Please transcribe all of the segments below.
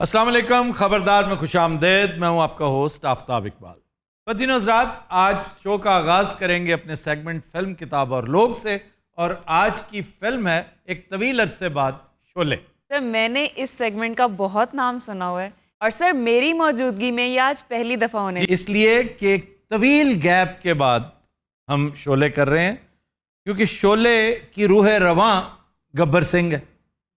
अस्सलाम वालेकुम, खबरदार में खुशामदेद। मैं हूं आपका होस्ट आफ्ताब इकबाल। फ़तीन हज़रात, आज शो का आगाज़ करेंगे अपने सेगमेंट फिल्म, किताब और लोग से, और आज की फिल्म है एक तवील अरसे बाद शोले। सर, मैंने इस सेगमेंट का बहुत नाम सुना हुआ है और सर मेरी मौजूदगी में ये आज पहली दफ़ा होने, इसलिए कि एक तवील गैप के बाद हम शोले कर रहे हैं, क्योंकि शोले की रूह रवां गब्बर सिंह है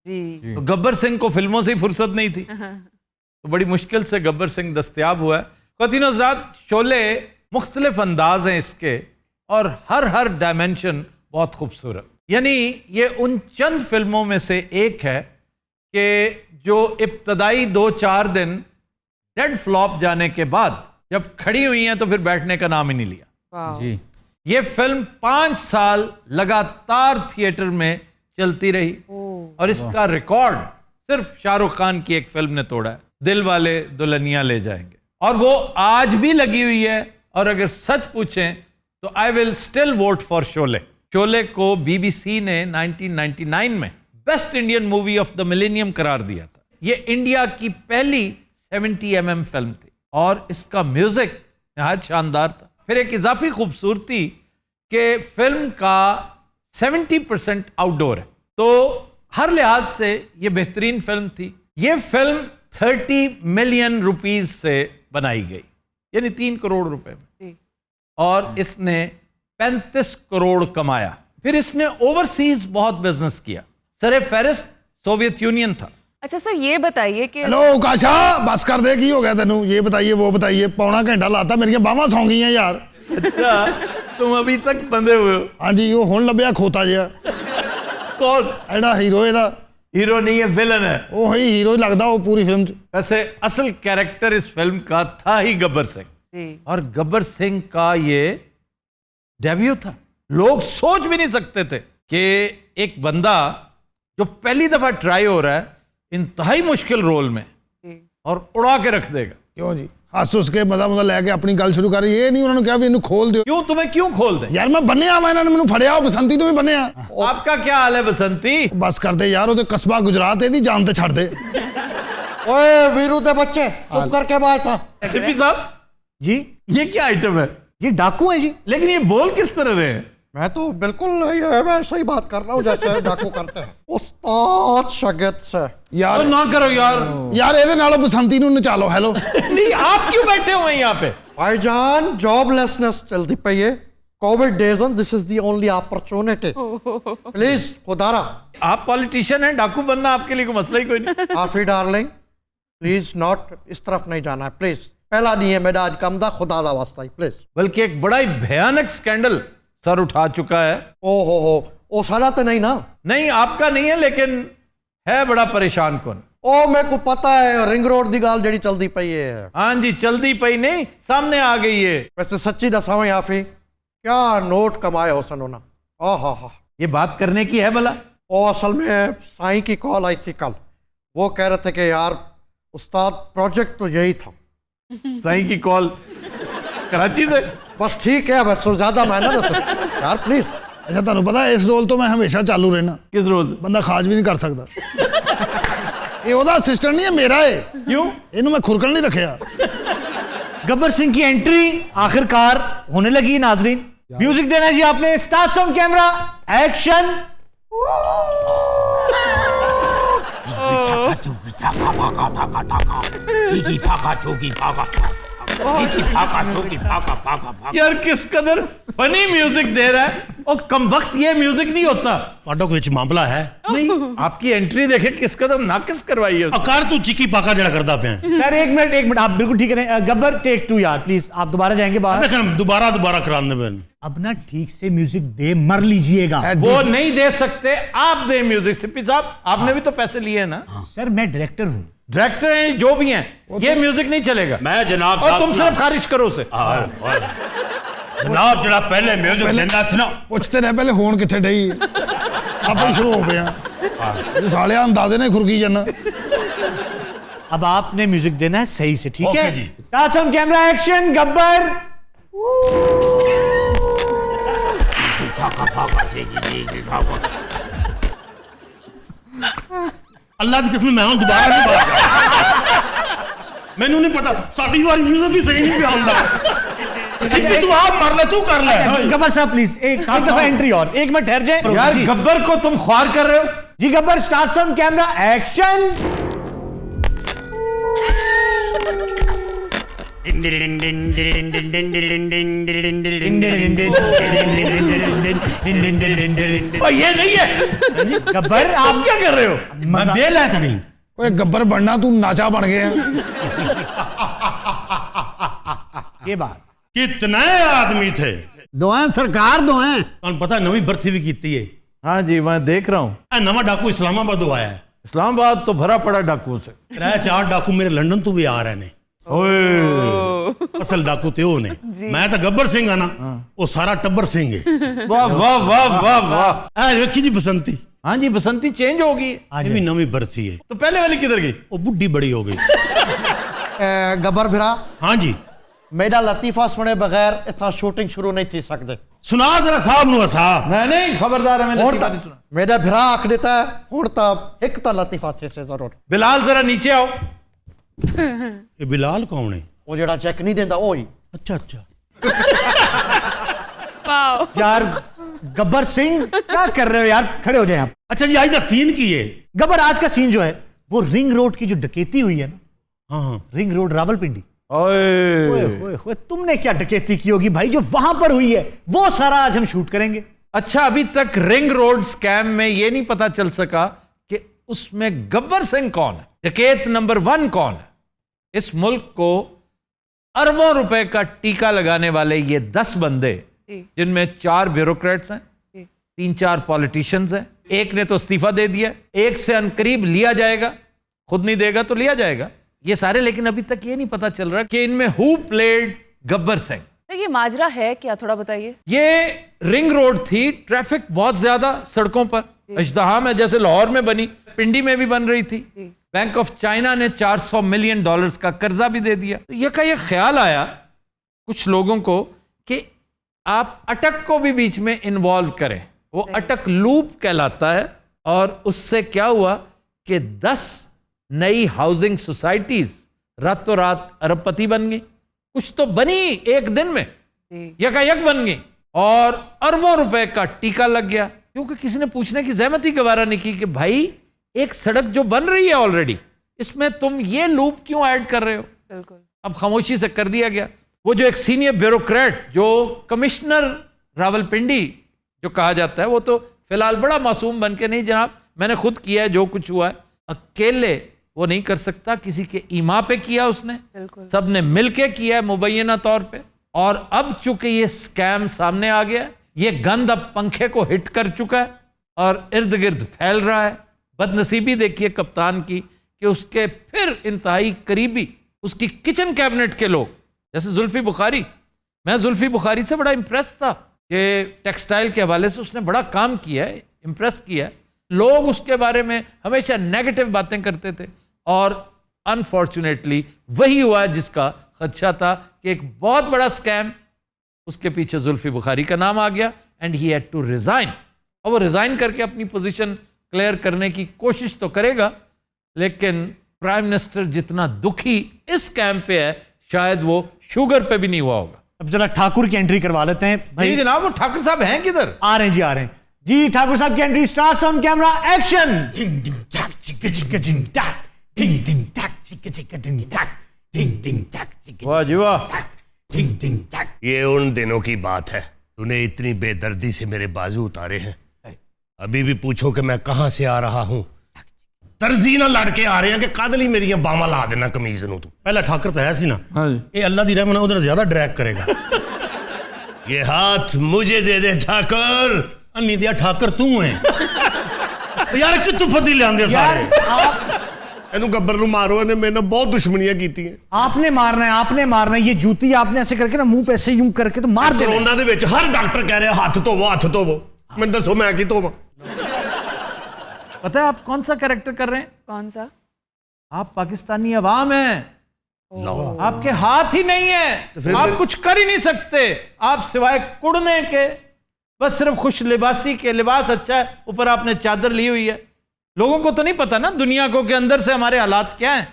जी। तो गब्बर सिंह को फिल्मों से ही फुर्सत नहीं थी, तो बड़ी मुश्किल से गब्बर सिंह दस्तयाब हुआ है। ख़वातीन हज़रात, शोले मुख्तलिफ अंदाज हैं इसके, और हर डायमेंशन बहुत खूबसूरत। यानी ये उन चंद फिल्मों में से एक है कि जो इब्तदाई 2-4 दिन डेड फ्लॉप जाने के बाद जब खड़ी हुई हैं तो फिर बैठने का नाम ही नहीं लिया जी। ये फिल्म 5 साल लगातार थिएटर में चलती रही, और इसका रिकॉर्ड सिर्फ शाहरुख खान की एक फिल्म ने तोड़ा है, दिल वाले दुल्हनिया ले जाएंगे, और वो आज भी लगी हुई है। और अगर सच पूछें तो I will still vote for Sholay. Sholay को BBC ने 1999 में best Indian movie of the millennium करार दिया था। ये इंडिया की पहली 70mm फिल्म थी, और इसका म्यूजिक नहायत शानदार था। फिर एक इजाफी खूबसूरती कि फिल्म का 70% आउटडोर है, तो हर लिहाज से ये बेहतरीन फिल्म थी। ये फिल्म 30 मिलियन रुपीस से बनाई गई, यानी 3 करोड़ रुपए में, और इसने 35 करोड़ कमाया। फिर इसने ओवरसीज बहुत बिजनेस किया। सरे फेरिस्त सोवियत यूनियन था। अच्छा सर, ये बताइए कि हेलो काशा, बस कर दे, की हो गया तेनू? ये बताइए वो बताइए, पौना घंटा लाता, मेरी बावां सौ गई यार। अच्छा, तुम अभी तक बंधे हुए हो? हाँ जी, वो हुण लभ्या खोता जिहा। कौन? एड़ा हीरो एदा। हीरो नहीं है, विलन है। वो ही हीरो ही लगता वो पूरी फिल्म च। वैसे असल कैरेक्टर इस फिल्म का था ही गब्बर सिंह, और गब्बर सिंह का ये डेब्यू था। लोग सोच भी नहीं सकते थे कि एक बंदा जो पहली दफा ट्राई हो रहा है इंतहाई मुश्किल रोल में, और उड़ा के रख देगा। क्यों जी? हस उसके मजा लैके अपनी गल शुरू कर, ये नहीं उन्होंने कहा भी इन्हें खोल दो। क्यों? तुम्हें क्यों खोल दे? यार मैं बन्या वा, इन्होंने मैनू फड़िया, बसंती तो भी बन्या। आपका क्या हाल है बसंती? बस कर दे यार, वो तो कस्बा गुजरात है, जान ते छड़ दे। ओए वीरू दे बच्चे, चुप करके बात था। सिप्पी साहब जी, ये क्या आइटम है? ये डाकू है जी। लेकिन ये बोल किस तरह रहे हैं? मैं तो बिल्कुल ये वैसे ही बात कर रहा हूँ जैसे डाकू करते हैं, उस्ताद शागिर्द से। यार ना करो यार। यार ਇਹਦੇ ਨਾਲੋਂ बसंती ਨੂੰ नचालो। हेलो नहीं, आप क्यों बैठे हुए हैं यहाँ पे? भाईजान, जॉबलेसनेस चलती पई है, Covid days on, this is the only opportunity. Please खुदारा। आप पॉलिटिशियन हैं, डाकू बनना आपके लिए कोई मसला ही कोई नहीं। आफी डार्लिंग, प्लीज नॉट इस तरफ नहीं जाना है, प्लीज। पहला नहीं है मेरा आज कम दा, खुदा दा वास्ता ही, प्लीज। बल्कि एक बड़ा ही भयानक स्कैंडल सर उठा चुका है। ओ हो, ओ सारा तो नहीं ना? नहीं, आपका नहीं है, लेकिन है बड़ा परेशान कौन। ओ मेरे को पता है, रिंग रोड दी गाल जड़ी चलती पई है। हाँ जी, चलती पई नहीं, सामने आ गई है। वैसे सच्ची दसावें याफी, क्या नोट कमाए हो सनोना। ओह, ये बात करने की है भला? ओ असल में साईं की कॉल आई थी कल, वो कह रहे थे कि यार उस्ताद प्रोजेक्ट तो यही था। साईं की कॉल कराची से? बस ठीक है, बस ज्यादा मैं ना दस यार, प्लीज। अच्छा, तुहानू पता है इस रोल तो मैं हमेशा चालू रहना। किस रोज? बंदा खाज भी नहीं कर सकता। ये ओदा असिस्टेंट नहीं है, मेरा है। क्यों? इन्हों मैं खुरकन नहीं रखा। गब्बर सिंह की एंट्री आखिरकार होने लगी। नाजरीन, म्यूजिक देना जी आपने। Start sound, camera, action. यार किस कदर फनी म्यूजिक दे रहा है, और कमबख्त ये म्यूजिक नहीं होता। पाटो कुछ मामला है नहीं, आपकी एंट्री देखे किस कदर नाकिस करवाई है। अकार तू चिकी पाका जड़ा करता पे सर एक मिनट, आप बिल्कुल ठीक है। गब्बर टेक 2 यार, प्लीज। आप दोबारा जाएंगे बाहर। दोबारा कराने में अब ना ठीक से म्यूजिक दे, मर लीजिएगा। वो नहीं दे सकते, आप दे म्यूजिक। सिप्पी साहब, आपने भी तो पैसे लिए हैं ना? सर मैं डायरेक्टर हूँ। डायरेक्टर हैं जो भी हैं, ये म्यूजिक नहीं चलेगा। मैं जनाब, और तुम सिर्फ खारिज करो उसे। जनाब जरा पहले म्यूजिक देना सुनो। पुछते रहे पहले होन किथे डई, आप ही शुरू हो गए। साले अंदाजे ने खुरकी जाना। अब आपने म्यूजिक देना है सही से, ठीक ओके है जी। Start sound, camera, action. Gabbar Allah की कसम मैं हूं, दोबारा नहीं बात ਮੈਨੂੰ ਨਹੀਂ ਪਤਾ ਸਾਡੀ ਵਾਰੀ ਮਿਊਜ਼ਿਕ ਵੀ ਸਹੀ ਨਹੀਂ ਪਿਆ ਹੁੰਦਾ सिंपी तू आप मार ले तू कर ले गब्बर साहब प्लीज एक दफा एंट्री और एक मिनट ठहर जाए यार गब्बर को तुम ख्वार कर रहे हो। जी Gabbar start from camera action ये नहीं है गब्बर आप क्या कर रहे हो मैं बेल है तो नहीं ओए गब्बर बनना तू नाचा बन गया ये बात कितने आदमी थे दोएं सरकार दोएं ਤੁਹਾਨੂੰ ਪਤਾ ਨਵੀਂ ਭਰਤੀ ਵੀ ਕੀਤੀ ਹੈ हाँ जी मैं देख रहा हूँ ਇਹ ਨਵਾਂ ਡਾਕੂ ਇਸਲਾਮਾਬਾਦ ਤੋਂ ਆਇਆ ਹੈ इस्लामाबाद तो भरा पड़ा डाकुओं से। ਇਹ ਚਾਰ ਡਾਕੂ ਮੇਰੇ ਲੰਡਨ ਤੋਂ ਵੀ ਆ ਰਹੇ ਨੇ ओए ਅਸਲ ਡਾਕੂ ਤੇ ਉਹ ਨੇ ਮੈਂ ਤਾਂ ਗੱਬਰ ਸਿੰਘ ਆ ਨਾ ਉਹ ਸਾਰਾ ਟੱਬਰ ਸਿੰਘ ਹੈ वाह वाह वाह वाह वाह। ਇਹ ਵੇਖੀ ਜੀ ਬਸੰਤੀ हाँ जी बसंती चेंज होगी। ਇਹ ਵੀ ਨਵੀਂ ਭਰਤੀ ਹੈ तो पहले वाली किधर गई? ਉਹ ਬੁੱਢੀ ਬੜੀ ਹੋ ਗਈ गब्बर भिरा ਹਾਂ जी मेरा लतीफा सुने बगैर इतना शूटिंग शुरू नहीं थी सकते ਸੁਣਾ ਜ਼ਰਾ ਸਾਹਿਬ ਨੂੰ ਹਸਾ नहीं नहीं खबरदार है मैंने और लतीफा नहीं सुना। मेरा भिरा आख देता है हुण ता एक ता लतीफा थे से जरूर बिलाल जरा नीचे आओ। ਇਹ ਬਿਲਾਲ ਕੌਣ ਹੈ वो जेड़ा चेक नहीं देता ओ ही ਅੱਛਾ ਅੱਛਾ वाओ यार गब्बर सिंह क्या कर रहे हो यार खड़े हो जाए आप ਅੱਛਾ ਜੀ ਅੱਜ ਦਾ ਸੀਨ ਕੀ ਹੈ गब्बर आज का सीन जो है वो रिंग रोड की जो डकैती हुई है ना ਹਾਂ ਹਾਂ रिंग रोड रावलपिंडी ओए ओए ओए ओए तुमने क्या डकैती की होगी भाई जो वहां पर हुई है वो सारा आज हम शूट करेंगे अच्छा अभी तक रिंग रोड स्कैम में ये नहीं पता चल सका कि उसमें गब्बर सिंह कौन है, डकैत नंबर 1 कौन है। इस मुल्क को अरबों रुपए का टीका लगाने वाले ये 10 बंदे जिनमें 4 ब्यूरोक्रेट्स हैं, 3-4 पॉलिटिशियंस हैं, एक ने तो इस्तीफा दे दिया, एक से अनकरीब लिया जाएगा, खुद नहीं देगा तो लिया जाएगा, ये सारे। लेकिन अभी तक ये नहीं पता चल रहा कि इनमें हु प्लेड गब्बर सिंह। तो ये माजरा है क्या, थोड़ा बताइए। ये रिंग रोड थी, ट्रैफिक बहुत ज्यादा सड़कों पर, इज्तिहाम है जैसे लाहौर में बनी, पिंडी में भी बन रही थी। बैंक ऑफ चाइना ने $400 मिलियन का कर्जा भी दे दिया। तो ये ख्याल आया कुछ लोगों को कि आप अटक को भी बीच में इन्वॉल्व करें, वो अटक लूप कहलाता है। और उससे क्या हुआ कि 10 नई हाउसिंग सोसाइटीज रातों रात अरबपति बन गई, कुछ तो बनी एक दिन में, यकायक बन गई, और अरबों रुपए का टीका लग गया। क्योंकि किसी ने पूछने की जहमत ही गवारा नहीं की कि भाई एक सड़क जो बन रही है ऑलरेडी, इसमें तुम ये लूप क्यों ऐड कर रहे हो। बिल्कुल। अब खामोशी से कर दिया गया। वो जो एक सीनियर ब्यूरोक्रेट जो कमिश्नर रावलपिंडी जो कहा जाता है, वो तो फिलहाल बड़ा मासूम बन के, नहीं जनाब मैंने खुद किया है जो कुछ हुआ है, अकेले वो नहीं कर सकता, किसी के ईमा पे किया उसने, सबने मिलके किया है मुबैना तौर पे। और अब चूंकि ये स्कैम सामने आ गया, ये गंद अब पंखे को हिट कर चुका है और इर्द गिर्द फैल रहा है। बदनसीबी देखिए कप्तान की कि उसके फिर इंतहाई करीबी, उसकी किचन कैबिनेट के लोग, जैसे जुल्फी बुखारी, मैं जुल्फी बुखारी से बड़ा इंप्रेस था कि टेक्सटाइल के हवाले से उसने बड़ा काम किया है, इंप्रेस किया है। लोग उसके बारे में हमेशा नेगेटिव बातें करते थे, और अनफॉर्चुनेटली वही हुआ जिसका खदशा था कि एक बहुत बड़ा स्कैम, उसके पीछे जुल्फी बुखारी का नाम आ गया, and he had to resign. और वो रिजाइन करके अपनी पोजीशन क्लियर करने की कोशिश तो करेगा, लेकिन प्राइम मिनिस्टर जितना दुखी इस स्कैम पे है, शायद वो शुगर पे भी नहीं हुआ होगा। अब जरा ठाकुर की एंट्री करवा लेते हैं भाई जनाब, वो ठाकुर साहब हैं किधर? आ रहे हैं जी, आ रहे हैं जी। ठाकुर साहब की entry starts on camera action. वाह जी वाह। ये उन दिनों की बात है, तूने इतनी बेदर्दी से मेरे बाजू उतारे हैं। अभी भी पूछो कि मैं कहां से आ रहा हूं, दर्जी ना लड़के आ रहे हैं कि कादली मेरी बामा ला देना कमीज नूं तू। पहला ठाकर तो है सी ना, ये अल्लाह दी रहमत उधर ज्यादा ड्रैग करेगा। ये हाथ मुझे दे दे ठाकर। अन्नी दिया ठाकर तू है यार, कितों फती लियांदे सारे। इन्हू गब्बर नूं मारो, इन्हें मेरे नाल बहुत दुश्मनियां कीती हैं। आपने मारना है, आपने मारना है। ये जूती आपने ऐसे करके ना मुंह पे ऐसे यूं करके तो मार दे। कोरोना दे विच हर डॉक्टर कह रहे हाथ धोवो, हाथ धोवो। मैं दसो मैं की धोवां? पता है आप कौन सा कैरेक्टर कर रहे हैं? कौन सा? आप पाकिस्तानी अवाम हैं, आपके हाथ ही नहीं है, आप कुछ कर ही नहीं सकते। आप सिवाय कुड़ने के, बस सिर्फ खुश लिबासी के, लिबास अच्छा है, ऊपर आपने चादर ली हुई है। लोगों को तो नहीं पता ना दुनिया को के अंदर से हमारे हालात क्या हैं।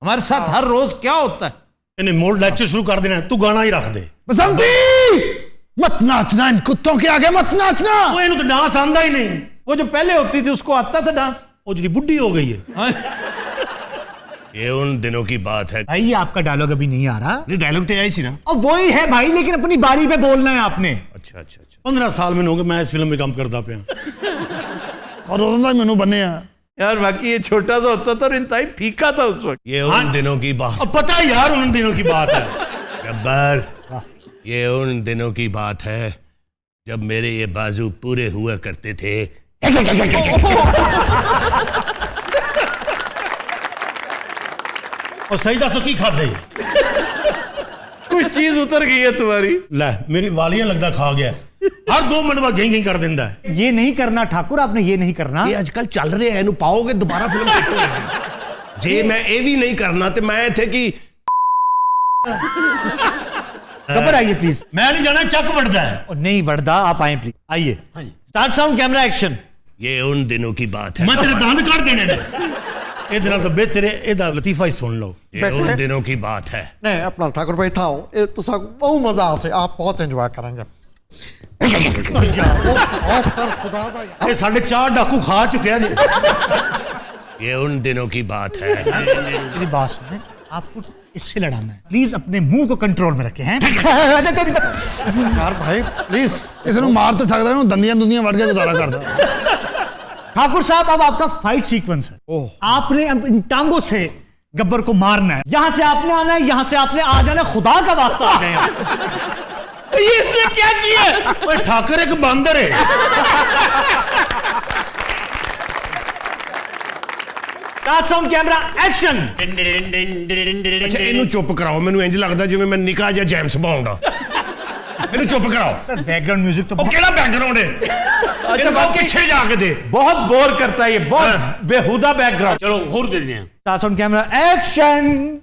हमारे साथ हर रोज क्या होता है? इन्हें मोड लेक्चर शुरू कर देना, तू गाना ही रख दे। बसंती मत नाचना, इन कुत्तों के आगे मत नाचना। वो इन्हें तो डांस आंदा ही नहीं। वो जो पहले होती थी उसको आता था डांस। वो जी बुढ़ी हो गई है। हाँ? ये उन दिनों की बात है। भाई ये आपका डायलॉग अभी नहीं आ रहा। नहीं डायलॉग तो आई सी ना। और वही है भाई, लेकिन अपनी बारी पे बोलना है आपने। अच्छा अच्छा अच्छा। 15 साल में हो गए मैं इस फिल्म में काम करता पे और उन्होंने मैनू बने हैं यार बाकी ये छोटा सा होता था और इंतहाई फीका था उस वक्त। ये उन दिनों की बात। अब पता है यार उन दिनों की बात है। गब्बर, ये उन दिनों की बात है जब मेरे ये बाजू पूरे हुआ करते थे। और सही दसो की खादे? कोई चीज उतर गई है तुम्हारी। ले मेरी वालियां लगता खा गया। हर 2 मिनट बाद घी कर देता है। ये नहीं करना ठाकुर, आपने ये नहीं करना। ये आजकल चल रहे हैं, पाओगे दोबारा फिल्म देखो। जे मैं ये भी नहीं करना तो मैं थे कि गब्बर आइए प्लीज। मैं नहीं जाना, चक बढ़ता है। और नहीं वर्दा, आप आए प्लीज, आइए। Start sound camera action. ये उन दिनों की बात है। मैं तेरे दांत काट देने ने। ਇਹਦੇ ਨਾਲ ਤਾਂ ਬਿਹਤਰ ਹੈ ਇਹਦਾ ਲਤੀਫਾ ਹੀ ਸੁਣ ਲਓ। ये उन दिनों की बात है। नहीं अपना ठाकुर भाई था ये तो सब बहुत मजा से आप बहुत एंजॉय करेंगे। ਇਹ ਸਾਡੇ 4 ਡਾਕੂ ਖਾ ਚੁੱਕਿਆ ਜੀ। ये उन दिनों की बात है। मेरी बात सुने, आपको इससे लड़ाना है, प्लीज अपने मुंह को कंट्रोल में रखें हैं। यार भाई प्लीज इस मार तो सकता है, दंदियां दुनिया वट के गुजारा करता। ठाकुर साहब अब आपका फाइट सीक्वेंस है। आपने अब इन टांगों से गब्बर को मारना है। यहां से आपने आना है, यहां से आपने आ जाना है। खुदा का वास्ता आ गए। ये इसने क्या किया? ओए ठाकर एक बंदर है। Start sound camera action. अच्छा इन्हों चुप कराओ, मैनू इंज लगदा जिवें मैं निका जिहा जेम्स बॉन्ड आ। इन्हों चुप कराओ। सर बैकग्राउंड म्यूजिक तो ओ केड़ा बैकग्राउंड है? अच्छा कहो पीछे जाके दे। बहुत बोर करता है ये, बहुत बेहुदा बैकग्राउंड। चलो होर देने हैं। Start sound camera action.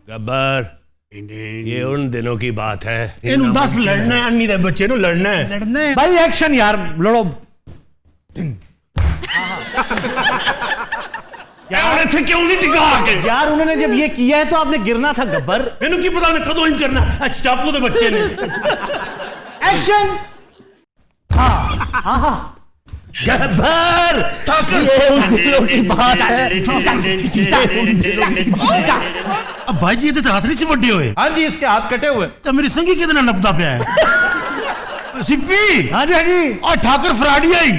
Gabbar, ये उन दिनों की बात है। इन्हों 10 लड़ना है, अन्नी दे बच्चे नु लड़ना है। लड़ना है भाई, एक्शन यार, लड़ो। यार इत्थे क्यों नहीं टिका के? यार उन्होंने जब ये किया है तो आपने गिरना था गब्बर। इन्हों की पता नहीं कदों इंज करना। स्टापू दे बच्चे ने। एक्शन। हाँ हाँ हाँ गब्बर, ये उन दिनों की बात है। अब भाई जी ये तो हाथ नहीं सी वड्डे होए। हाँ जी इसके हाथ कटे हुए। तो मेरी संगी कितना नपदा पे है। सिप्पी। हाँ जी हाँ जी। और ठाकर फराडिया ही।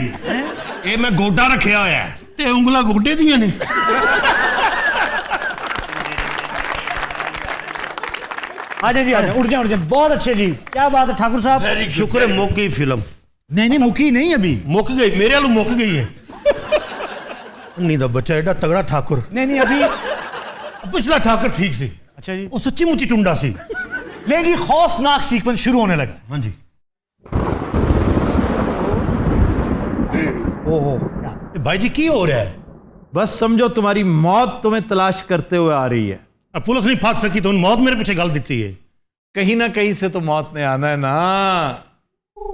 ये मैं गोडा रखा होया है ते उंगला गोडे दियां ने। आजा जी आजा, उठ जाए। बहुत अच्छे जी, क्या बात है ठाकुर साहब। शुक्र है मौकी फिल्म। नहीं मुकी नहीं अभी। मुक गई, मेरे वालों मुक गई है। नहीं दा बच्चा एडा तगड़ा ठाकुर। नहीं अभी। पिछला ठाकर ठीक सी। अच्छा जी। वो सच्ची मुच्ची टुंडा सी। नहीं जी, खौफनाक सीक्वेंस शुरू होने लगा। हाँ जी। ओहो भाई जी की हो रहा है? बस समझो तुम्हारी मौत तुम्हें तलाश करते हुए आ रही है। अब पुलिस नहीं फंस सकी तो उन मौत मेरे पीछे गल दी है। कहीं ना कहीं से तो मौत ने आना है ना।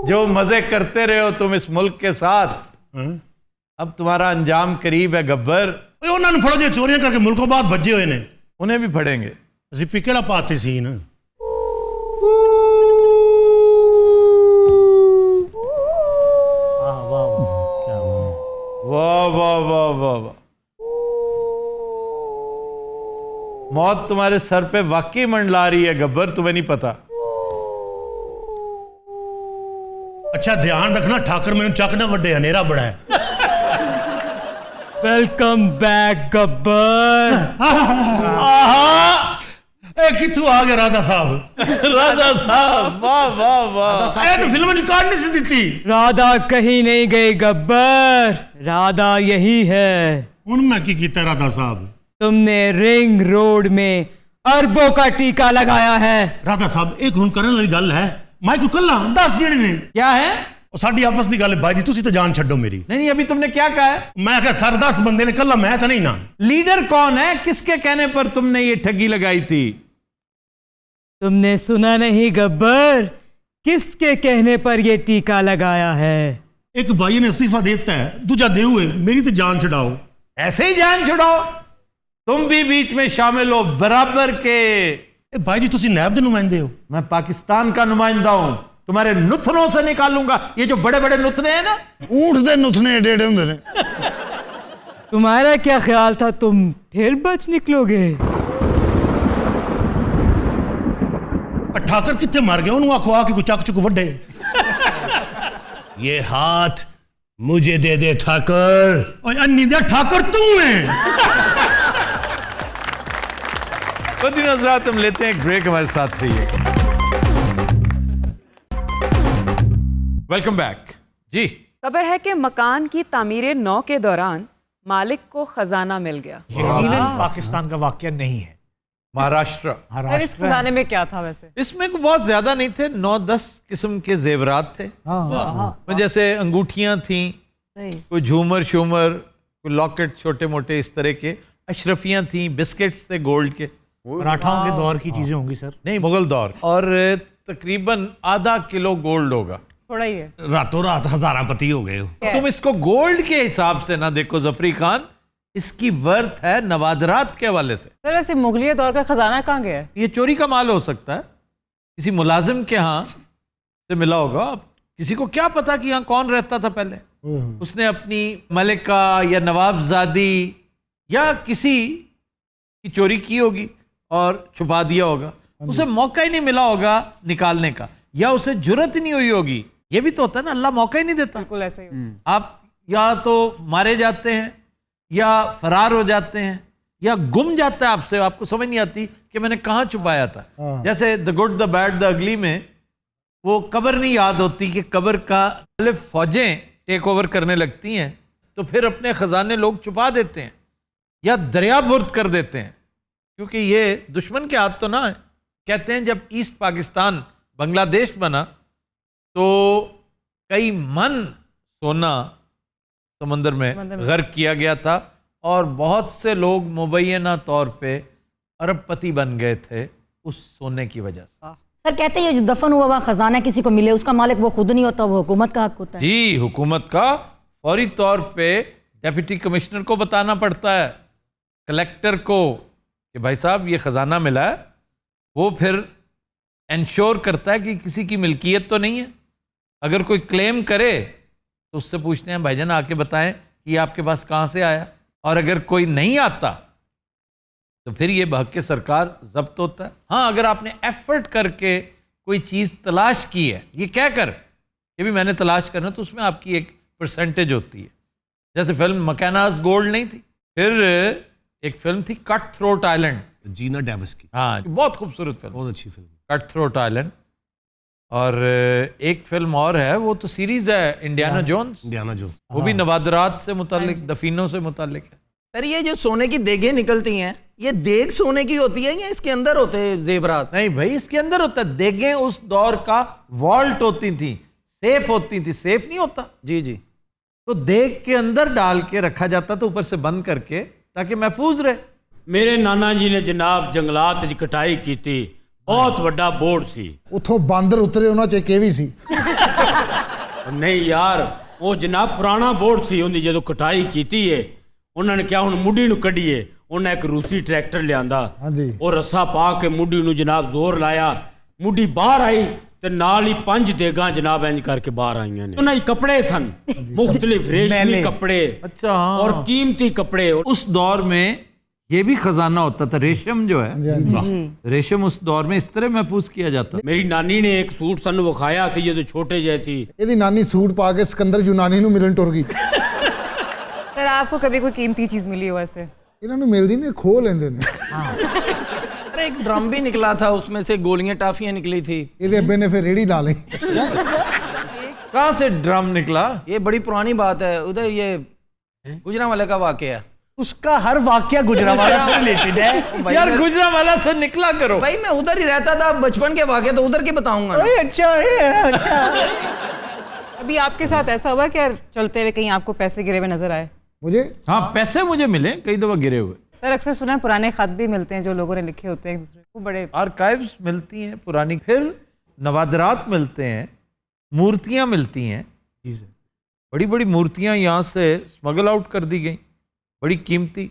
जो मजे करते रहे हो तुम इस मुल्क के साथ, अब तुम्हारा अंजाम करीब है गब्बर। उन्होंने फड़ो जो चोरियां करके मुल्कों बाद भज्जे हुए ने, उन्हें भी फड़ेंगे। जिप्पी केड़ा पाते सी ना। वाह वाह वाह वाह वाह। मौत तुम्हारे सर पे वाकई मंडला रही है गब्बर, तुम्हें नहीं पता। अच्छा ध्यान रखना ठाकर मैंने चक ना वड्डे, हनेरा बड़ा है। Welcome back Gabbar. कितू आ गया राधा साहब। राधा साहब वाह वाह वाह। तो फिल्म काट नहीं सी दी। राधा कहीं नहीं गई गब्बर, राधा यही है। हूं मैं की कीता राधा साहब? तुमने रिंग रोड में अरबों का टीका लगाया है। राधा साहब एक हुन करने वाली गल है। मैं क्यों कल्ला 10 जने ने। क्या है? साडी आपस की गल है भाई जी, तुसी तो जान छड्डो मेरी। नहीं अभी तुमने क्या कहा है? मैं कहा सर 10 बंदे ने कल्ला, मैं तो नहीं ना। लीडर कौन है? किसके कहने पर तुमने ये ठगी लगाई थी? तुमने सुना नहीं गब्बर, किसके कहने पर यह टीका लगाया है? एक भाई ने इस्तीफा देता है, दूजा दे हुए मेरी तो जान छुड़ाओ। ऐसे ही जान छुड़ाओ? तुम भी बीच में शामिल हो बराबर के। भाई जी तुसी नैब दे नुमाइंदे हो। मैं पाकिस्तान का नुमाइंदा हूं, तुम्हारे नुथनों से निकालूंगा ये जो बड़े बड़े नुथने हैं ना। ऊंट दे नुथने एडे एडे होंदे ने। तुम्हारा क्या ख्याल था तुम फिर बच निकलोगे? ठाकर कितने मार गया उन्होंने आखो आके चक चुक वड्डे। ये हाथ मुझे दे दे ठाकर। ओए अन्नी दे ठाकर तू है। तो दिन हज़रात हम लेते हैं एक ब्रेक, हमारे साथ रहिए। वेलकम बैक जी। खबर है कि मकान की तामीर नौ के दौरान मालिक को खजाना मिल गया। यकीनन पाकिस्तान का वाकया नहीं है, महाराष्ट्र। सर इस खजाने में क्या था वैसे? इसमें कोई बहुत ज्यादा नहीं थे, 9-10 किस्म के जेवरात थे। जैसे अंगूठियां थी, कोई झूमर शूमर, कोई लॉकेट, छोटे मोटे इस तरह के, अशरफियां थी, बिस्किट्स थे गोल्ड के। मराठाओं के दौर की चीजें होंगी सर। नहीं, मुगल दौर। और तकरीबन आधा किलो गोल्ड होगा। थोड़ा ही है। रातों रात हजारापति हो गए हो। तुम इसको गोल्ड के हिसाब से ना देखो जफरी खान, इसकी वर्थ है नवादरात के हवाले से। सर वैसे मुगलिया दौर का खजाना कहाँ गया है? ये चोरी का माल हो सकता है, किसी मुलाजिम के यहाँ से मिला होगा। अब किसी को क्या पता कि यहाँ कौन रहता था पहले। उसने अपनी मलिका या नवाबजादी या किसी की चोरी की होगी और छुपा दिया होगा। उसे मौका ही नहीं मिला होगा निकालने का, या उसे जुर्रत ही नहीं हुई होगी। ये भी तो होता है ना, अल्लाह मौका ही नहीं देता। बिल्कुल ऐसे ही। आप या तो मारे जाते हैं या फरार हो जाते हैं या गुम जाता है आपसे, आपको समझ नहीं आती कि मैंने कहाँ छुपाया था। जैसे the good the bad the ugly में वो कब्र नहीं याद होती कि कब्र का फौजें टेक ओवर करने लगती हैं तो फिर अपने खजाने लोग छुपा देते हैं या दरिया बुर्द कर देते हैं, क्योंकि ये दुश्मन के हाथ तो ना है। कहते हैं जब ईस्ट पाकिस्तान बांग्लादेश बना तो कई मन सोना समंदर में गर्क किया गया था और बहुत से लोग मुबैना तौर पे अरबपति बन गए थे उस सोने की वजह से। सर कहते हैं ये जो दफन हुआ खजाना किसी को मिले उसका मालिक वो खुद नहीं होता, वो हुकूमत का हक होता है। जी, हुकूमत का फौरी तौर पे डेप्यूटी कमिश्नर को बताना पड़ता है, कलेक्टर को, कि भाई साहब ये खजाना मिला है। वो फिर इंश्योर करता है कि किसी की मिल्कियत तो नहीं है। अगर कोई क्लेम करे तो उससे पूछते हैं भाईजान आके बताएं कि आपके पास कहाँ से आया, और अगर कोई नहीं आता तो फिर ये बहक के सरकार जब्त होता है। हाँ, अगर आपने एफर्ट करके कोई चीज़ तलाश की है, ये क्या कर ये भी मैंने तलाश करना, तो उसमें आपकी एक परसेंटेज होती है। जैसे फिल्म मकैनाज गोल्ड नहीं थी, फिर एक फिल्म थी कट थ्रोट आइलैंड, जीना डेविस की। हाँ, बहुत खूबसूरत फिल्म, बहुत अच्छी फिल्म, कट थ्रोट आइलैंड। और एक फिल्म और है, वो तो सीरीज है, इंडियाना जोन्स। इंडियाना जोन्स, वो भी नवादरात से मुतालिक, दफीनों से मुतालिक है। सर ये जो सोने की देगें निकलती हैं, ये देग सोने की होती है या इसके अंदर होते हैं जेवरात? नहीं भाई, इसके अंदर होता है। देगें उस दौर का वॉल्ट होती थी, सेफ होती थी। सेफ नहीं होता जी जी, तो देग के अंदर डाल के रखा जाता था, ऊपर से बंद करके, ताकि महफूज रहे। मेरे नाना जी ने जनाब जंगलात च कटाई की थी, बहुत बड़ा बोर्ड सी, उथों बांदर उतरे उन्हां च के भी सी। नहीं यार, वो जनाब पुराना बोर्ड सी, उन्हें जो कटाई की है उन्होंने क्या हुण मुड्डी नूं कढीए, उन्हें एक रूसी ट्रैक्टर लियांदा, और रस्सा पा के मुड्डी नूं जनाब जोर लाया, मुड्डी बाहर आई ते नाल ही 5 देगां जनाब इंज करके बाहर आईयां ने। उन्हां कपड़े सन मुख्तलिफ रेशमी कपड़े, अच्छा हाँ। और कीमती कपड़े। उस दौर में ये भी खजाना होता था, रेशम जो है, रेशम उस दौर में इस तरह महफूज किया जाता। मेरी नानी ने एक सूट सानू विखाया सी जो छोटे जैसी, ਇਹਦੀ ਨਾਨੀ ਸੂਟ ਪਾ ਕੇ ਸਿਕੰਦਰ ਯੂਨਾਨੀ ਨੂੰ ਮਿਲਣ ਟੁਰ ਗਈ। सर आपको कभी कोई कीमती चीज मिली हो वैसे? ਇਹਨਾਂ ਨੂੰ ਮਿਲਦੀ ਨਹੀਂ, ਖੋਹ ਲੈਂਦੇ ਨੇ। अरे एक ड्रम भी निकला था, उसमें से गोलियां टाफियां निकली थी। ਇਹਦੇ ਅੱਬੇ ਨੇ ਫਿਰ ਰੇੜੀ ਲਾ ਲਈ। कहाँ से ड्रम निकला? ये बड़ी पुरानी बात है, उधर ये गुजरांवाला का वाकया है। उसका हर वाकया गुजरांवाला से रिलेटेड है। यार गुजरांवाला से निकला करो भाई, मैं उधर ही रहता था, बचपन के वाकये तो उधर के बताऊंगा ना। अच्छा है, अच्छा। अभी आपके साथ ऐसा हुआ कि चलते हुए कहीं आपको पैसे गिरे हुए नजर आए? मुझे हाँ, पैसे मुझे मिले कई दफा गिरे हुए। सर अक्सर सुना है पुराने खत भी मिलते हैं जो लोगों ने लिखे होते हैं एक दूसरे को, बड़े आर्काइव्स मिलती हैं पुरानी, फिर नवादरात मिलते हैं, मूर्तियां मिलती हैं, बड़ी बड़ी मूर्तियां यहाँ से स्मगल आउट कर दी गई, बड़ी कीमती।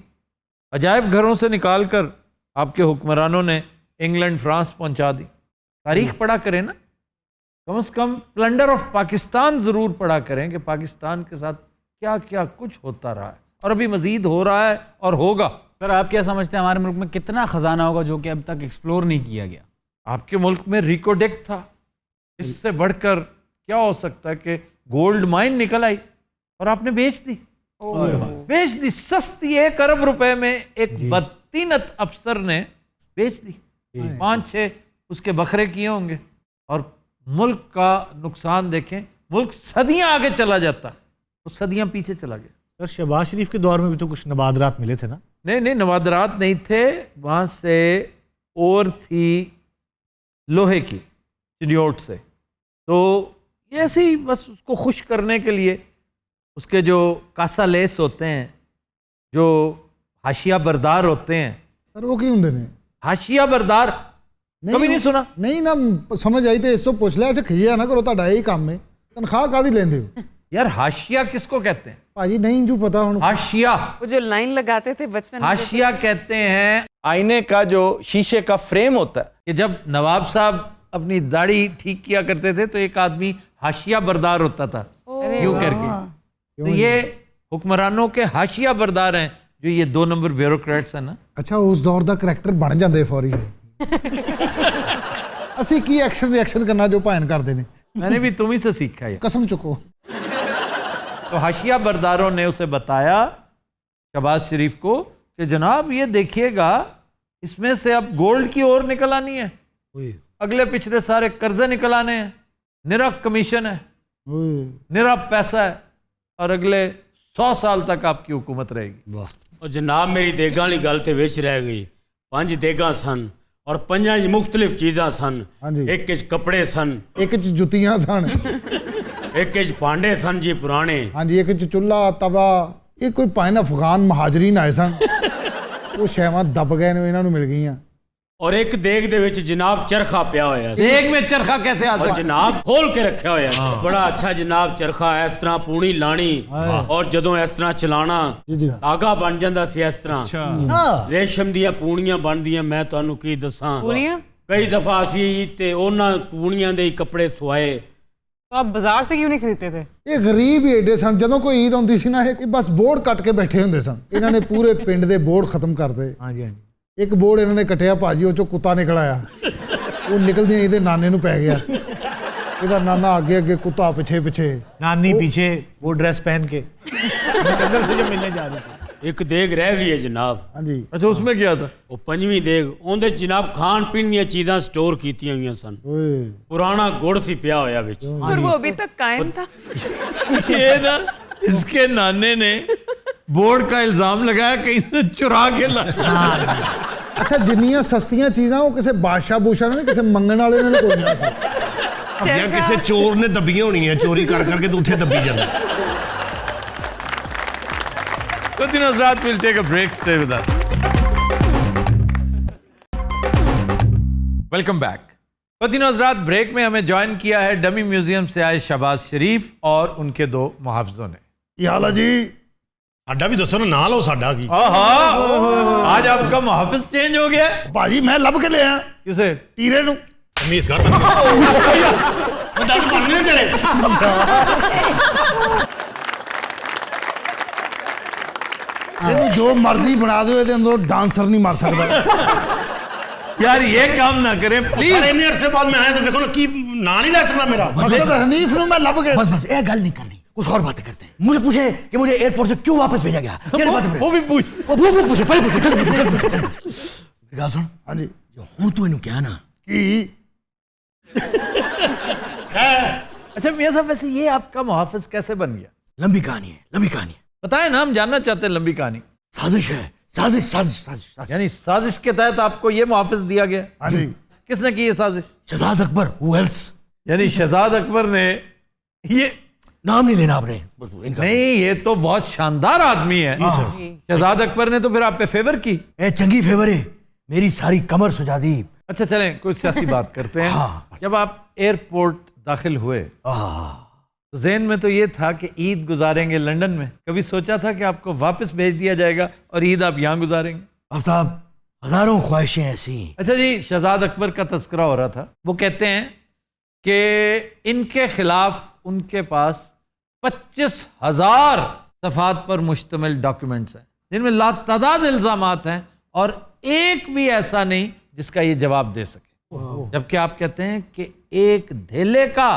अजायब घरों से निकालकर आपके हुक्मरानों ने इंग्लैंड फ्रांस पहुंचा दी। तारीख पढ़ा करें ना, कम से कम प्लंडर ऑफ पाकिस्तान जरूर पढ़ा करें कि पाकिस्तान के साथ क्या क्या कुछ होता रहा है और अभी मजीद हो रहा है और होगा। सर आप क्या समझते हैं हमारे मुल्क में कितना खजाना होगा जो कि अब तक एक्सप्लोर नहीं किया गया? आपके मुल्क में रिकोडेक्ट था, इससे बढ़कर क्या हो सकता है कि गोल्ड माइन निकल आई और आपने बेच दी। बेच दी सस्ती, 1 अरब रुपए में एक बदतीनत अफसर ने बेच दी। 5-6 उसके बकरे किए होंगे और मुल्क का नुकसान देखें। मुल्क सदियां आगे चला जाता, वो सदियां पीछे चला गया। सर शहबाज शरीफ के दौर में भी तो कुछ नवादरात मिले थे ना? नहीं, नवादरात नहीं थे, वहां से और थी लोहे की चिड़ियोट से। तो ये ऐसे ही बस उसको खुश करने के लिए उसके जो कासा लेस होते हैं, जो हाशिया बरदार होते हैं। सर वो क्यों होंगे ने? हाशिया बरदार कभी नहीं सुना? नहीं ना, समझ आई तो इसको पूछ लिया। अच्छा खिया ना करो, ਤੁਹਾਡਾ यही काम है। तनख्वाह कादी लेंदे हो? यार हाशिया किसको कहते हैं? भाजी नहीं जो पता हूं। हाशिया वो जो लाइन लगाते थे बचपन में। हाशिया कहते हैं आईने का जो शीशे का फ्रेम होता है कि जब नवाब साहब अपनी दाढ़ी ठीक किया करते थे तो एक आदमी हाशिया बरदार होता था यूं करके। तो ये हुक्मरानों के हाशिया बरदार हैं जो ये 2 नंबर ब्यूरोक्रेट्स हैं ना। अच्छा उस दौर का करैक्टर बन जाते फौरी है। ਅਸੀਂ ਕੀ ਐਕਸ਼ਨ ਰਿਐਕਸ਼ਨ करना जो भान करते हैं? मैंने भी तुम ही से सीखा है। कसम चुको। तो हाशिया बरदारों ने उसे बताया शहबाज शरीफ को कि जनाब ये देखिएगा इसमें से अब गोल्ड की ओर निकल आनी है, अगले पिछले सारे कर्जे निकल आने हैं, निरा कमीशन है, निरा पैसा है और अगले 100 साल तक आपकी हुकूमत रहेगी। वाह। और जनाब मेरी देगां वाली गल ते विच रह गई। 5 देगां सन और 5 मुख्तलिफ चीज़ां सन। एक च कपड़े सन, एक च जुतियां सन, एक च भांडे सन जी पुराने। हाँ जी, एक च चुल्हा तवा। ये कोई 5 अफगान महाजरीन आए सन, वो शैवां दब गए ने, इन्हां नूं मिल गईयां। और एक देग दे विच जनाब चरखा पिया होया। देग में चरखा कैसे आता? और जनाब खोल के रखा होया। बड़ा अच्छा जनाब चरखा इस तरह पूनी लानी और जदों इस तरह चलाना धागा बन जांदा सी। इस तरह रेशम दियां पूणियां बनदियां। मैं तुहानू की दसां, कई दफा असीं ते उन्हां पूणियां दे कपड़े सवाए। तो आप बाजार से क्यों नहीं खरीदते थे? ये गरीब ही एडे सन। जदों कोई ईद आउंदी सी ना, ये बस बोर्ड कट के बैठे हुंदे सन। इन्हां ने पूरे पिंड दे बोर्ड खत्म कर दे। हाँ जी, हाँ जी। एक बोर्ड इन्होंने कटिया भाजी, वो चो कुत्ता निकल आया। वो निकलदियां ये नाने नूं पै गया। इहदा नाना आगे आगे, कुत्ता पिछे पिछे, नानी पीछे, वो ड्रेस पहन के अंदर से जब मिलने जा रही थी। एक देग रह गई है जनाब। हाँ जी। अच्छा उसमें क्या था? वो 5वीं देग, उहदे जनाब खान पीन दी चीज़ां स्टोर कीतियां हुई सन। पुराना गुड़ सी पिया होया विच और वो अभी तक कायम था। ये ना इसके नाने ने बोर्ड का इल्जाम लगाया कहीं से चुरा के लाया। अच्छा जिन्नियां सस्तियां चीज़ां वो किसी बादशाह बूशाह ने, किसी मंगण वाले ने कोई नहीं सी। या किसी चोर ने दबियां होनी है, चोरी कर करके तो उठे दबी जाता। Good evening, Hazrat. We'll take a break. Stay with us. Welcome back. Good evening, Hazrat. Break में हमें ज्वाइन किया है डमी म्यूजियम से आए शहबाज शरीफ और उनके 2 मुहाफिजों ने। क्या हाल है जी? साडा भी दसो ना, नाल हो साडा की। आज आपका मुहाफिज चेंज हो गया भाजी। मैं लब के ले आया। किसे? टीरे नूं। तमीज कर दस बनने तेरे। जो मर्जी बना दो, ये अंदर डांसर नहीं मार सकता। यार ये काम ना करें प्लीज। इतने अरसे बाद मैं आया तो देखो ना की ना नहीं ले सकता मेरा। मकसद हनीफ नूं मैं लब के। बस ये गल नहीं करनी, कुछ और बातें करते हैं। मुझे पूछे कि मुझे एयरपोर्ट से क्यों वापस भेजा गया। वो भी पूछ, वो पूछे, पहले पूछे। गल सुन। हाँ जी। जो हूं तू इन्हू क्या ना की अच्छा मियां साहब, वैसे ये आपका मुहाफिज कैसे बन गया? लंबी कहानी है, लंबी कहानी है। बताएं ना, हम जानना चाहते हैं लंबी कहानी। साजिश है, साजिश साजिश साजिश। यानी साजिश के तहत आपको ये मुहाफिज दिया गया? हाँ जी। किसने की ये साजिश? शहजाद अकबर। Who else? यानी शहजाद अकबर ने ये नाम नहीं लेना आपने। नहीं, ये तो बहुत शानदार आदमी है। शहजाद अकबर ने तो फिर आप पे फेवर की। चंगी फेवर है, मेरी सारी कमर सुझा दी। अच्छा चलें कुछ सियासी बात करते हैं। जब आप एयरपोर्ट दाखिल हुए तो ज़हन में तो ये था कि ईद गुजारेंगे लंदन में, कभी सोचा था कि आपको वापस भेज दिया जाएगा और ईद आप यहाँ गुजारेंगे? आफ्ताब, हजारों ख्वाहिशें ऐसी। अच्छा जी, शहजाद अकबर का तस्करा हो रहा था। वो कहते हैं कि इनके खिलाफ उनके पास 25,000 सफ़ात पर मुश्तमिल डॉक्यूमेंट्स हैं जिनमें लातादाद इल्ज़ामात हैं और एक भी ऐसा नहीं जिसका ये जवाब दे सके। जबकि आप कहते हैं कि एक धेले का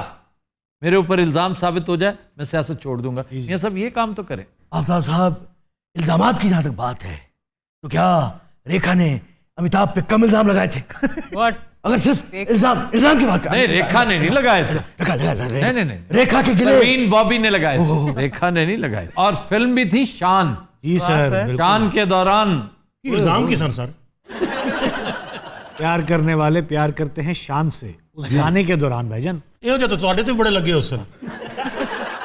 मेरे ऊपर इल्ज़ाम साबित हो जाए मैं सियासत छोड़ दूंगा। ये सब ये काम तो करें। आफ्ताब साहब, इल्ज़ामात की जहाँ तक बात है तो क्या रेखा ने अमिताभ पे कम इल्ज़ाम लगाए थे? What? अगर सिर्फ इल्ज़ाम की बात नहीं, रेखा ने नहीं लगाए थे। नहीं, रेखा के गिले परवीन बॉबी ने लगाए थे, रेखा ने नहीं लगाए। और फिल्म भी थी शान। जी सर, शान के दौरान इल्जाम की सर प्यार करने वाले प्यार करते हैं शान से, उस गाने के दौरान भाईजान। ਇਹੋ ਜਿਹੇ ਤਾਂ ਤੁਹਾਡੇ ਤੇ ਬੜੇ ਲੱਗੇ ਉਸ ਦਿਨ।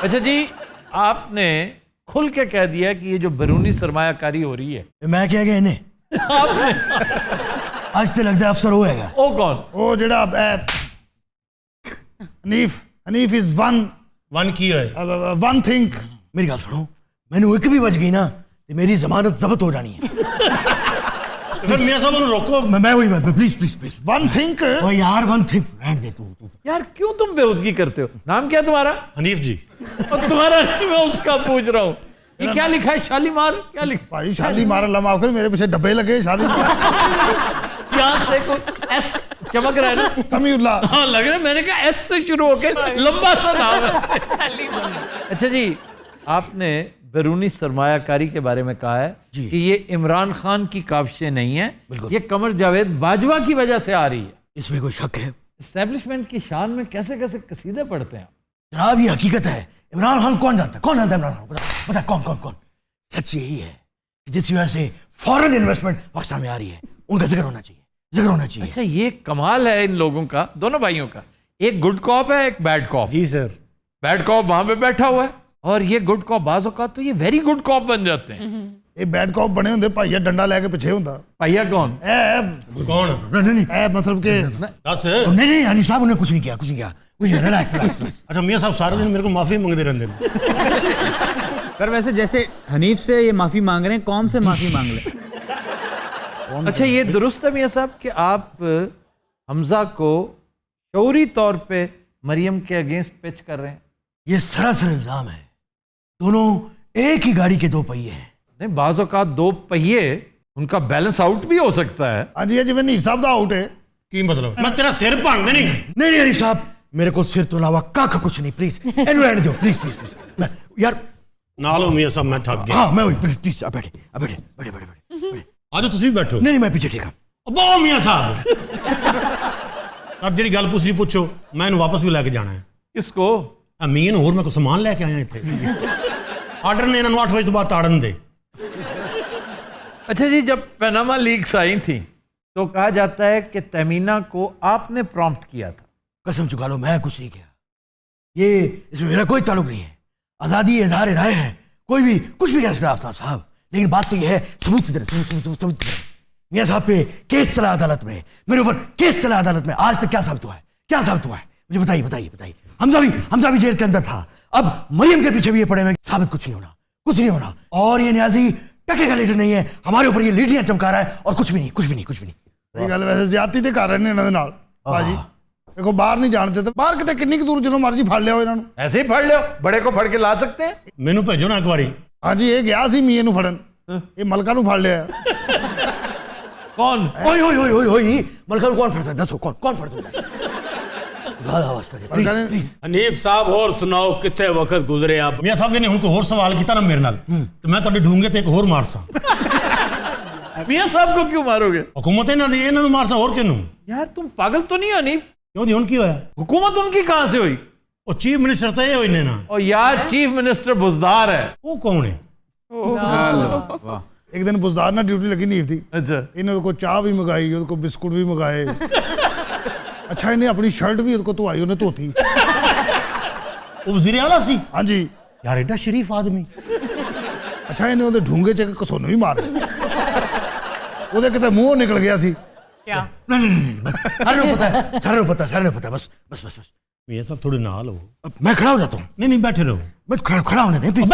अच्छा जी, आपने खुल के कह दिया कि ये जो बैरूनी सरमायाकारी हो रही है। मैं क्या गया इन्हें आपने आज से लगता है अफसर होएगा। ओ कौन? ਉਹ ਜਿਹੜਾ हनीफ इज वन की है वन थिंक। मेरी गल सुनो, मैनू एक भी बज गई ना तो मेरी जमानत जब्त हो जानी है। फिर मियां साहब उन्हें रोको। मैं वही प्लीज वन थिंक। ओ यार वन थिंक रहने दे तू। यार क्यों तुम बेहूदगी करते हो? नाम क्या तुम्हारा? हनीफ जी। और तुम्हारा नहीं, मैं उसका पूछ रहा हूँ। ये क्या लिखा है? शालीमार क्या लिखा? भाई शालीमार अल्लाह माफ करे, मेरे पीछे डब्बे लगे शालीमार। यहाँ से कोई एस चमक रहा है ना? समीउल्लाह। हाँ लग रहा है, मैंने कहा एस से शुरू होकर लंबा सा नाम है। अच्छा जी, आपने बैरूनी सरमायाकारी के बारे में कहा है कि ये इमरान खान की काविशें नहीं है, ये कमर जावेद बाजवा की वजह से आ रही है। इसमें कोई शक है? एस्टेब्लिशमेंट की शान में कैसे कैसे कसीदे पढ़ते हैं जनाब, ये हकीकत है। इमरान खान कौन जानता है इमरान खान? बता कौन? सच यही है कि जिस वजह से फॉरेन इन्वेस्टमेंट पाकिस्तान में आ रही है, उनका जिक्र होना चाहिए। अच्छा, ये कमाल है इन लोगों का, दोनों भाइयों का। एक गुड कॉप है, एक बैड कॉप। जी सर। बैड कॉप वहां पे बैठा हुआ है और ये गुड कॉप बाज़ औक़ात तो ये वेरी गुड कॉप बन जाते हैं। ये बैड कॉप बने होंगे, भाईया डंडा लेके पीछे होंदा। भाईया कौन? कौन? नहीं मतलब के दस। नहीं हनी साहब, उन्हें कुछ नहीं किया। रिलैक्स। अच्छा मियां साहब सारे दिन मेरे को माफी मांगते रहते हैं। पर वैसे जैसे हनीफ से ये माफी मांग रहे हैं, कौन से माफी मांग ले? अच्छा, ये दुरुस्त है मियां साहब कि आप हमजा को शौरी तौर पे मरियम के अगेंस्ट पिच कर रहे हैं? ये सरासर इल्जाम है। दोनों एक ही गाड़ी के दो पहिए हैं। नहीं, बाज़ औक़ात दो पहिए उनका बैलेंस आउट भी हो सकता है। हाँ जी, जिवें हनीफ साहब दा आउट है। की मतलब? मैं तेरा सिर भांग नहीं। नहीं हनीफ साहब, मेरे को सिर तो अलावा कख कुछ नहीं। प्लीज इन्हें रहने दो, प्लीज। यार नालो मियां साहब, मैं थक गया। हाँ मैं वही, प्लीज बैठे। आज तुसी बैठो। नहीं मैं पीछे ठीक हूं। बहुत मियां साहब अब जी गल पूछनी पूछो, मैं इन्हें वापस भी लेके जाना है। किसको? अमीन होर मैं को सामान लेके आया इतने। आर्डर ने इन्होंने 8 बजे तो बाद ताड़न दे। अच्छा जी, जब पनामा लीक्स आई थी तो कहा जाता है कि तहमीना को आपने प्रॉम्प्ट किया था। कसम चुका लो, मैं कुछ नहीं किया। ये इसमें मेरा कोई ताल्लुक नहीं है। आज़ादी इज़हार राय है, कोई भी कुछ भी कह सकता है आफ्ताब साहब। लेकिन बात तो यह है, सबूत की तरह सबूत की तरह। मियां साहब पे केस चला अदालत में, मेरे ऊपर केस चला अदालत में। आज तक क्या साबित हुआ है? मुझे बताइए। हमजा भी जेल के अंदर था। अब मरियम के पीछे भी ये पड़े हुए, साबित कुछ नहीं होना। और ये न्याजी टके का लीडर नहीं है, हमारे ऊपर ये लीडरियां चमका रहा है और कुछ भी नहीं। ये गल वैसे ज्यादती ते कर रहे ने इन्हां दे नाल भाजी। देखो बाहर नहीं जानते तो बाहर कितने किन्नी दूर जो मर्जी फड़ लिया इन्हों। ऐसे ही फड़ लियो, बड़े को फड़ के ला सकते हैं। मैनू भेजो ना एक बारी। हाँ जी, ये गया सी मीए नू फड़न, ये मलका नू फड़ लिया। कौन? ओए मलका कौन फड़ सकता है? दसो कौन फड़ सकता है? हनीफ साहब और सुनाओ, कितने वक्त गुजरे आप? मियां साहब ने उनको और सवाल किया ना मेरे नाल, तो मैं तुहाडे ढूंगे ते एक होर मारसा। मियां साहब को क्यों मारोगे? हुकूमत इन्हां दी, इन्हां नू मारसा और किनू? यार तुम पागल तो नहीं हो हनीफ? क्यों जी, हुण की होया? हुकूमत उनकी कहां से हुई? ओ चीफ मिनिस्टर तो ये होई ने ना। और यार चीफ मिनिस्टर बुजदार है। वो कौन है? एक दिन बुजदार ना ड्यूटी लगी नीफ थी। अच्छा, इन्हें को चाह भी मंगाई, उनको बिस्कुट भी मंगाए। अच्छा, इन्हें अपनी शर्ट भी उनको धोई, उन्हें धोती। वो वज़ीर आला सी? हाँ जी। यार एडा शरीफ आदमी। अच्छा, इन्हें उहदे ढूंगे च कसोनू भी मार उहदे किते मुंह निकल गया सी। क्या? नहीं सारे पता है बस मियां साहब थोड़े नाल हो। अब मैं खड़ा हो जाता हूँ। नहीं बैठे रहो। मैं खड़ा होने दें प्लीज।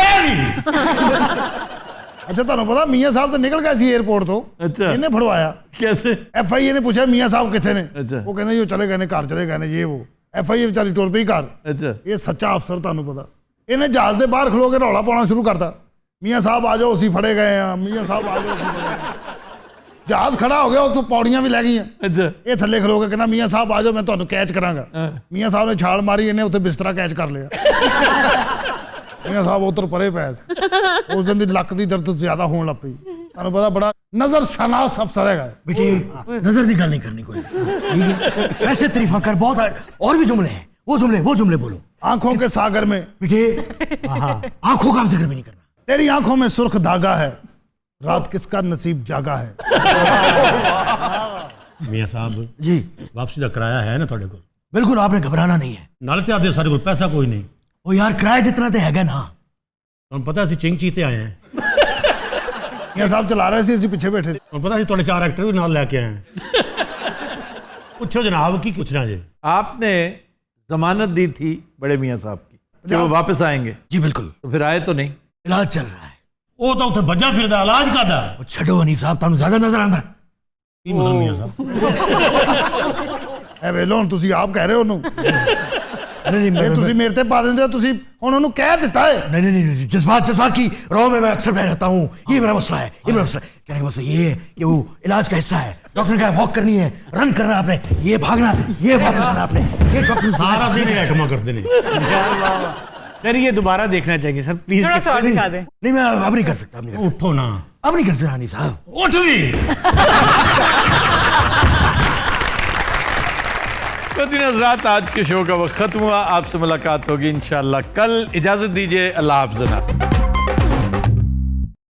ਅੱਛਾ ਤੁਹਾਨੂੰ ਪਤਾ ਮੀਆਂ ਸਾਹਿਬ ਤਾਂ ਨਿਕਲ ਗਏ ਸੀ 에어ਪੋਰਟ ਤੋਂ। ਅੱਛਾ। ਇਹਨੇ ਫੜਵਾਇਆ कैसे? FIA ਨੇ ਪੁੱਛਿਆ ਮੀਆਂ ਸਾਹਿਬ ਕਿੱਥੇ ਨੇ? ਅੱਛਾ। ਉਹ ਕਹਿੰਦੇ ਜੀ ਉਹ ਚਲੇ ਗਏ ਨੇ ਘਰ ਚਲੇ ਗਏ ਨੇ ਇਹ ਉਹ। FIA ਵਿਚਾਰੀ ਟੁਰ ਪਈ ਘਰ। अच्छा ਇਹ ਸੱਚਾ ਅਫਸਰ ਤੁਹਾਨੂੰ ਪਤਾ ਇਹਨੇ ਜਹਾਜ਼ ਦੇ ਬਾਹਰ ਖਲੋ ਕੇ ਰੌਲਾ ਪਾਉਣਾ ਸ਼ੁਰੂ ਕਰਤਾ ਮੀਆਂ ਸਾਹਿਬ ਆ ਜਾਓ ਅਸੀਂ ਫੜੇ ਗਏ ਆ ਮੀਆਂ ਸਾਹਿਬ ਆ ਜਾਓ ਅਸੀਂ ਫੜੇ ਗਏ ਜਹਾਜ਼ ਖੜਾ ਹੋ ਗਿਆ ਉੱਥੋਂ ਪੌੜੀਆਂ ਵੀ ਲੈ ਗਈਆਂ अच्छा ਇਹ ਥੱਲੇ ਖਲੋ ਕੇ ਕਹਿੰਦਾ ਮੀਆਂ ਸਾਹਿਬ ਆ ਜਾਓ ਮੈਂ ਤੁਹਾਨੂੰ ਕੈਚ ਕਰਾਂਗਾ ਮੀਆਂ ਸਾਹਿਬ ਨੇ ਛਾਲ ਮਾਰੀ ਇਹਨੇ ਉੱਥੇ ਬਿਸਤਰਾ ਕੈਚ ਕਰ ਲਿਆ ਮੀਆਂ ਸਾਹਿਬ ਉੱਤਰ ਪਰੇ ਪੈ ਸੀ ਉਸ ਦਿਨ ਦੀ ਲੱਕ ਦੀ ਦਰਦ ਜ਼ਿਆਦਾ ਹੋਣ ਲੱਗ ਪਈ ਤੁਹਾਨੂੰ ਪਤਾ ਬੜਾ ਨਜ਼ਰ ਸ਼ਨਾਸ ਅਫਸਰ ਹੈਗਾ बेटे नजर की गल नहीं करनी कोई ऐसे तारीफा कर बहुत और भी जुमले हैं वो जुमले बोलो आंखों के सागर में बेटे आंखों का जिक्र भी नहीं करना तेरी आंखों में सुर्ख धागा है रात किसका नसीब जागा है मियां साहब जी वापसी का किराया है ना थोड़े को? बिल्कुल आपने घबराना नहीं है नाले ते आदे सारे को पैसा कोई नहीं। ओ यार किराया जितना तो हैगा ना तुम पता सी चिंग चीते आए हैं। ਮੀਆਂ ਸਾਹਿਬ ਚਲਾ ਰਹੇ ਸੀ ਅਸੀਂ ਪਿੱਛੇ ਬੈਠੇ तुम पता सी थोड़े 4 एक्टर भी नाल लेके आए हैं। पूछो जनाब की पूछना जी। आपने जमानत दी थी बड़े मियाँ साहब की कि वो वापस आएंगे जी बिल्कुल तो फिर आए तो नहीं इलाज चल रहा है वो तो उथे भज्जा फिरदा इलाज कादा छड़ो हनीफ साहब तुहानू ज्यादा नजर आंदा की मतलब मियां साहब ਐ ਵੇਲੋ ਹੁਣ ਤੁਸੀਂ ਆਪ ਕਹਿ ਰਹੇ ਹੋ ਉਹਨੂੰ नहीं ਇਹ ਤੁਸੀਂ ਮੇਰੇ ਤੇ ਪਾ ਦਿੰਦੇ ਹੋ ਤੁਸੀਂ ਹੁਣ ਉਹਨੂੰ ਕਹਿ ਦਿੱਤਾ ਹੈ नहीं जज्बात की रौ में मैं अक्सर बह जाता हूँ ये मेरा मसला है ये मेरा मसला कहने का मसला ये है कि वो इलाज का हिस्सा है डॉक्टर ने कहा वॉक करनी है रन करना आपने ये भागना ये वापस आना आपने ये डॉक्टर सारा दिन ऐटमा करते हैं। सर ये दोबारा देखना चाहिए सर प्लीज थोड़ा सा और दिखा दें नहीं मैं अब नहीं कर सकता उठो ना अब नहीं कर सकता हनी साहब उठ भी तो दिन हजरात आज के शो का वक्त खत्म हुआ आपसे मुलाकात होगी इंशाल्लाह कल इजाजत दीजिए अल्लाह हाफ़िज़।